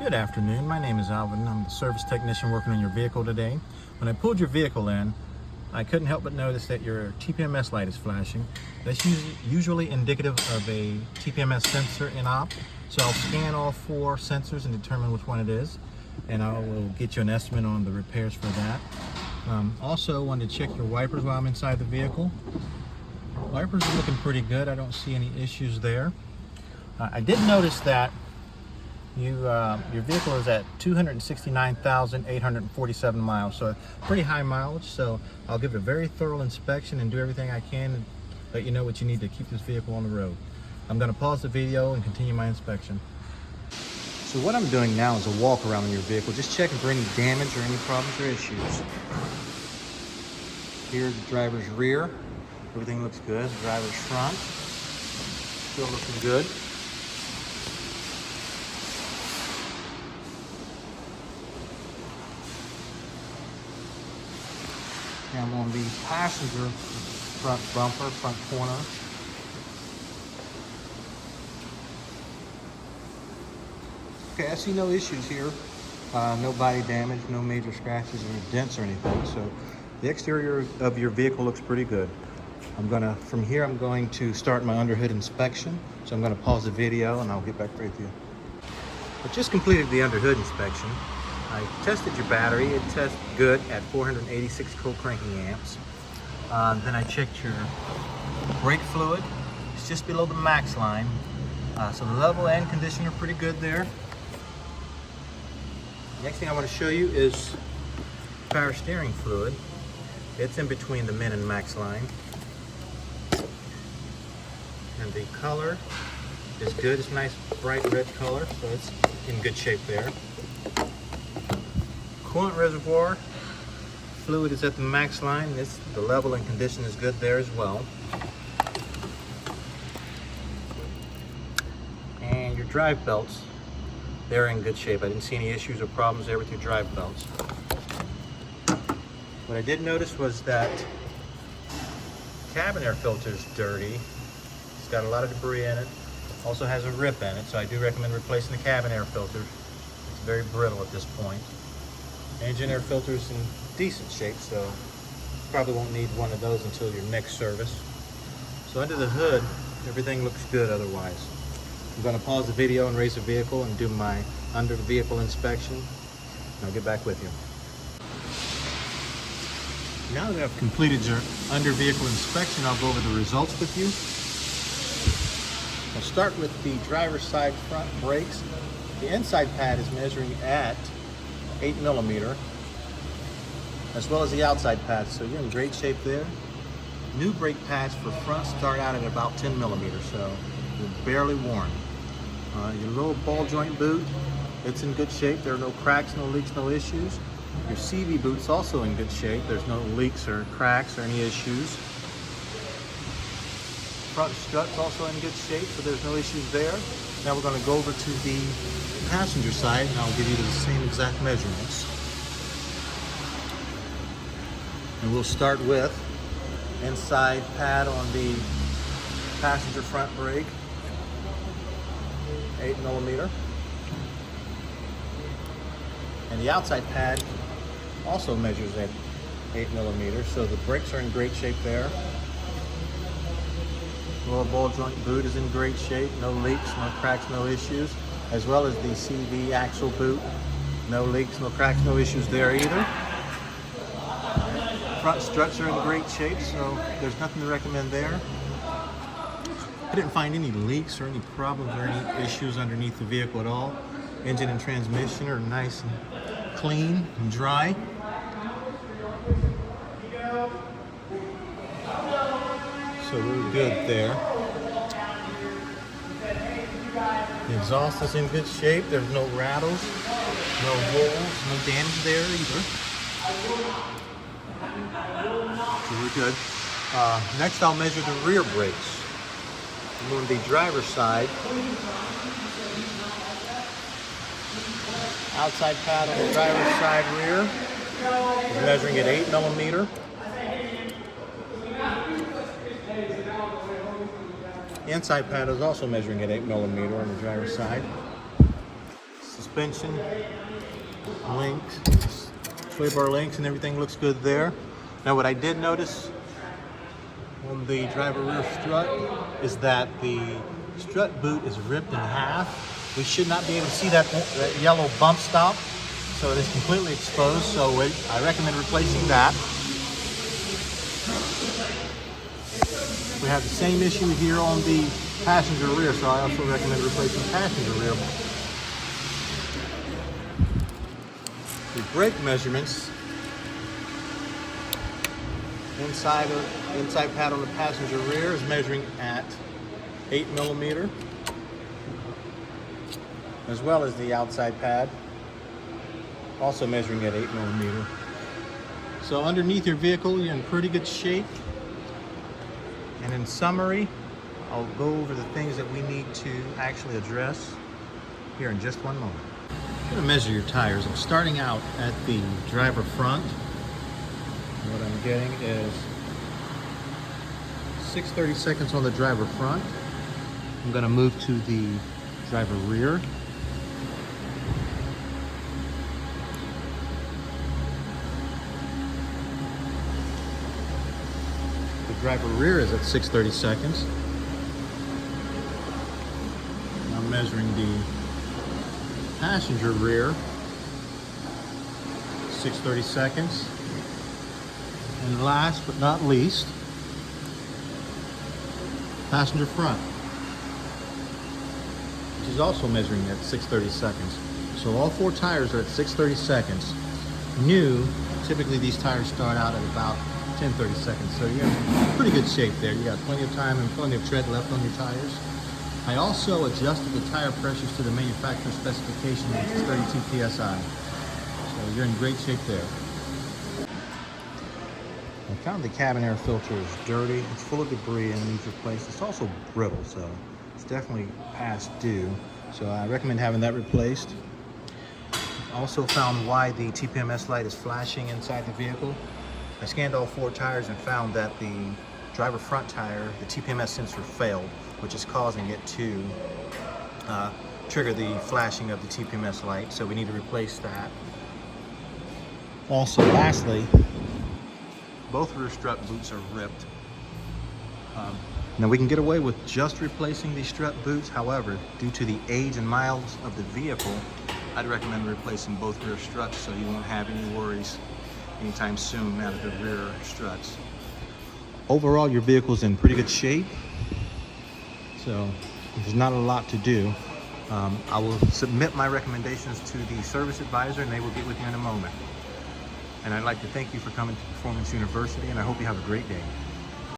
Good afternoon. My name is Alvin. I'm the service technician working on your vehicle today. When I pulled your vehicle in, I couldn't help but notice that your TPMS light is flashing. That's usually indicative of a TPMS sensor in op. So I'll scan all four sensors and determine which one it is, and I will get you an estimate on the repairs for that. Also, wanted to check your wipers while I'm inside the vehicle. Wipers are looking pretty good. I don't see any issues there. I did notice that your vehicle is at 269,847 miles, so pretty high mileage. So I'll give it a very thorough inspection and do everything I can to let you know what you need to keep this vehicle on the road. I'm going to pause the video and continue my inspection. So what I'm doing now is a walk around on your vehicle, just checking for any damage or any problems or issues. Here, the driver's rear, everything looks good. The driver's front, still looking good. I'm on the passenger front bumper, front corner. Okay, I see no issues here. No body damage, no major scratches or dents or anything. So the exterior of your vehicle looks pretty good. From here, I'm going to start my underhood inspection. So I'm gonna pause the video and I'll get back with you. I just completed the underhood inspection. I tested your battery. It tested good at 486 co-cranking amps. Then I checked your brake fluid. It's just below the max line. So the level and condition are pretty good there. Next thing I want to show you is power steering fluid. It's in between the min and max line. And the color is good. It's a nice bright red color, so it's in good shape there. Coolant reservoir fluid is at the max line. The level and condition is good there as well. And your drive belts, they're in good shape. I didn't see any issues or problems there with your drive belts. What I did notice was that cabin air filter is dirty. It's got a lot of debris in it. Also has a rip in it, so I do recommend replacing the cabin air filter. It's very brittle at this point. Engine air filter is in decent shape, so probably won't need one of those until your next service. So under the hood, everything looks good otherwise. I'm going to pause the video and raise the vehicle and do my under the vehicle inspection, and I'll get back with you. Now that I've completed your under vehicle inspection, I'll go over the results with you. I'll start with the driver's side front brakes. The inside pad is measuring at 8 millimeter, as well as the outside pads, so you're in great shape there. New brake pads for front start out at about 10 millimeters, so you're barely worn. Your little ball joint boot, it's in good shape. There are no cracks, no leaks, no issues. Your CV boot's also in good shape. There's no leaks or cracks or any issues. Front strut's also in good shape, so there's no issues there. Now we're going to go over to the passenger side, and I'll give you the same exact measurements. And we'll start with inside pad on the passenger front brake, 8 millimeter. And the outside pad also measures at 8 millimeters, so the brakes are in great shape there. Lower ball joint boot is in great shape, no leaks, no cracks, no issues, as well as the CV axle boot, no leaks, no cracks, no issues there either. Front struts are in great shape, so there's nothing to recommend there. I didn't find any leaks or any problems or any issues underneath the vehicle at all. Engine and transmission are nice and clean and dry. So we're good there. The exhaust is in good shape. There's no rattles, no holes, no damage there either. So we're good. Next I'll measure the rear brakes. I'm on the driver's side. Outside pad on the driver's side rear is measuring at 8 millimeter. The inside pad is also measuring at 8 millimeter on the driver's side. suspension links, sway bar links, and everything looks good there. Now what I did notice on the driver rear strut is that the strut boot is ripped in half. We should not be able to see that yellow bump stop, so it is completely exposed, so I recommend replacing that. We have the same issue here on the passenger rear, so I also recommend replacing passenger rear. The brake measurements, inside pad on the passenger rear is measuring at 8 millimeter, as well as the outside pad, also measuring at 8 millimeter. So underneath your vehicle, you're in pretty good shape. And in summary, I'll go over the things that we need to actually address here in just one moment. I'm going to measure your tires. I'm starting out at the driver front. What I'm getting is 6/32 on the driver front. I'm going to move to the driver rear. The driver rear is at 6/32. I'm measuring the passenger rear, 6/32. And last but not least, passenger front, which is also measuring at 6/32. So all four tires are at 6/32. New, typically these tires start out at about 10/32. So you're in pretty good shape there. You got plenty of time and plenty of tread left on your tires. I also adjusted the tire pressures to the manufacturer specification, which is 32 PSI. So you're in great shape there. I found the cabin air filter is dirty. It's full of debris and needs replaced. It's also brittle, so it's definitely past due. So I recommend having that replaced. Also found why the TPMS light is flashing inside the vehicle. I scanned all four tires and found that the driver front tire, the TPMS sensor failed, which is causing it to trigger the flashing of the TPMS light. So we need to replace that. Also, lastly, both rear strut boots are ripped. Now we can get away with just replacing these strut boots. However, due to the age and miles of the vehicle, I'd recommend replacing both rear struts so you won't have any worries anytime soon out of the rear struts. Overall, your vehicle's in pretty good shape, so there's not a lot to do. I will submit my recommendations to the service advisor and they will get with you in a moment. And I'd like to thank you for coming to Performance University, and I hope you have a great day.